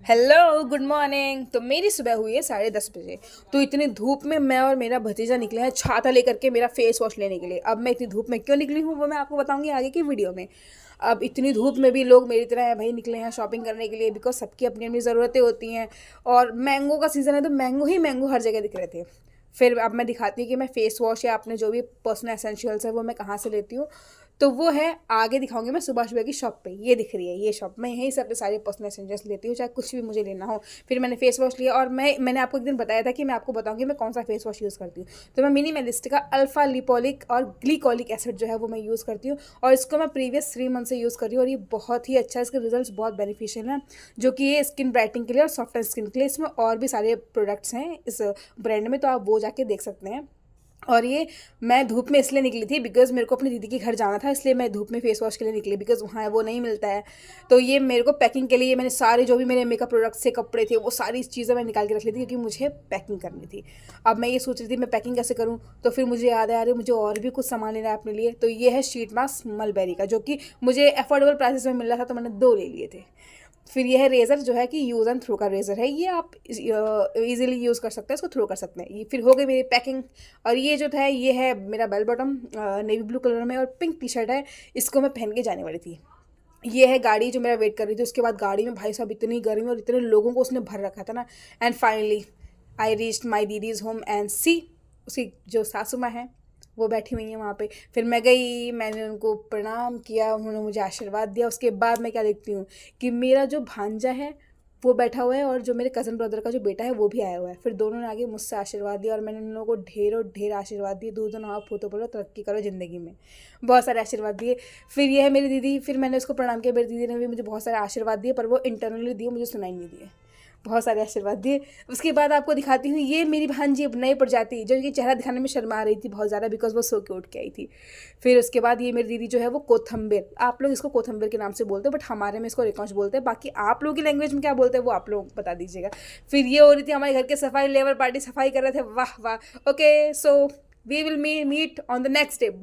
Hello good morning. तो मेरी सुबह हुई है 10:30 बजे। तो इतनी धूप में मैं और मेरा भतीजा निकले हैं छाता लेकर के मेरा फेस वॉश लेने के लिए। अब मैं इतनी धूप में क्यों निकली हूँ वो मैं आपको बताऊंगी आगे की वीडियो में। अब इतनी धूप में भी लोग मेरी तरह भाई निकले हैं शॉपिंग करने के लिए, बिकॉज सबकी अपनी अपनी ज़रूरतें होती हैं। और मैंगो का सीज़न है तो मैंगो ही मैंगो हर जगह दिख रहे थे। फिर अब मैं दिखाती हूँ कि मैं फेस वॉश या अपने जो भी पर्सनल एसेंशियल्स है वो मैं कहाँ से लेती हूँ। तो वो है आगे दिखाऊंगी मैं सुबह सुबह की शॉप पे। ये दिख रही है ये शॉप, मैं यहीं से अपने सारे पर्सनल एसेंशियल्स लेती हूँ चाहे कुछ भी मुझे लेना हो। फिर मैंने फेस वॉश लिया और मैंने आपको एक दिन बताया था कि मैं आपको बताऊंगी मैं कौन सा फेस वॉश यूज़ करती हूँ। तो मैं मिनिमलिस्ट का अल्फा लिपोलिक और ग्लीकोलिक एसिड जो है वो मैं यूज़ करती हूँ। और इसको मैं प्रीवियस 3 मंथ से यूज़ कर रही हूँ और ये बहुत ही अच्छा है, इसके रिजल्ट बहुत बेनिफिशियल हैं। जो कि ये स्किन ब्राइटनिंग के लिए और सॉफ्ट स्किन के लिए, इसमें और भी सारे प्रोडक्ट्स हैं इस ब्रांड में, तो आप वो जाके देख सकते हैं। और ये मैं धूप में इसलिए निकली थी बिकॉज़ मेरे को अपनी दीदी के घर जाना था, इसलिए मैं धूप में फेस वॉश के लिए निकली बिकॉज़ वहाँ वो नहीं मिलता है। तो ये मेरे को पैकिंग के लिए मैंने सारे जो भी मेरे मेकअप प्रोडक्ट्स से कपड़े थे वो सारी चीज़ें मैं निकाल के रख ली थी क्योंकि मुझे पैकिंग करनी थी। अब मैं ये सोच रही थी मैं पैकिंग कैसे करूँ, तो फिर मुझे याद आया अरे मुझे और भी कुछ सामान लेना है अपने लिए। तो ये है शीट मास्क मलबेरी का, जो कि मुझे अफोर्डेबल प्राइसेस में मिल रहा था, तो मैंने 2 ले लिए थे। फिर यह है रेज़र जो है कि यूज़ एंड थ्रो का रेज़र है, ये आप इजीली यूज़ कर सकते हैं, इसको थ्रो कर सकते हैं। ये फिर हो गई मेरी पैकिंग। और ये जो था ये है मेरा bell bottom navy blue colour में और पिंक टी शर्ट है, इसको मैं पहन के जाने वाली थी। ये है गाड़ी जो मेरा वेट कर रही थी, उसके बाद गाड़ी में भाई साहब इतनी गर्मी और इतने लोगों को उसने भर रखा था ना। And finally I reached my didi's home and see उसकी जो सासू माँ है वो बैठी हुई है वहाँ पे। फिर मैं गई, मैंने उनको प्रणाम किया, उन्होंने मुझे आशीर्वाद दिया। उसके बाद मैं क्या देखती हूँ कि मेरा जो भांजा है वो बैठा हुआ है और जो मेरे कज़न ब्रदर का जो बेटा है वो भी आया हुआ है। फिर दोनों ने आगे मुझसे आशीर्वाद दिया और मैंने उन लोगों को ढेरों ढेर आशीर्वाद दिए, दूध दो आप होतो बोलो तरक्की करो ज़िंदगी में, बहुत सारे आशीर्वाद दिए। फिर ये है मेरी दीदी, फिर मैंने उसको प्रणाम किया, मेरी दीदी ने भी मुझे बहुत सारे आशीर्वाद दिए पर वो इंटरनली दिए, मुझे सुनाई नहीं दिए। बहुत सारे आशीर्वाद दिए। उसके बाद आपको दिखाती हूँ ये मेरी भांजी अब नई प्रजाति जो कि चेहरा दिखाने में शर्मा रही थी बहुत ज़्यादा बिकॉज वो सो के उठ के आई थी। फिर उसके बाद ये मेरी दीदी जो है वो कोथम्बेर, आप लोग इसको कोथम्बेर के नाम से बोलते हो बट हमारे में इसको रिकॉन्च बोलते हैं, बाकी आप लोगों की लैंग्वेज में क्या बोलते हैं वो आप लोग बता दीजिएगा। फिर ये हो रही थी हमारे घर के सफाई, लेबर पार्टी सफाई कर रहे थे, वाह वाह। Okay so we will meet on the next day, bye.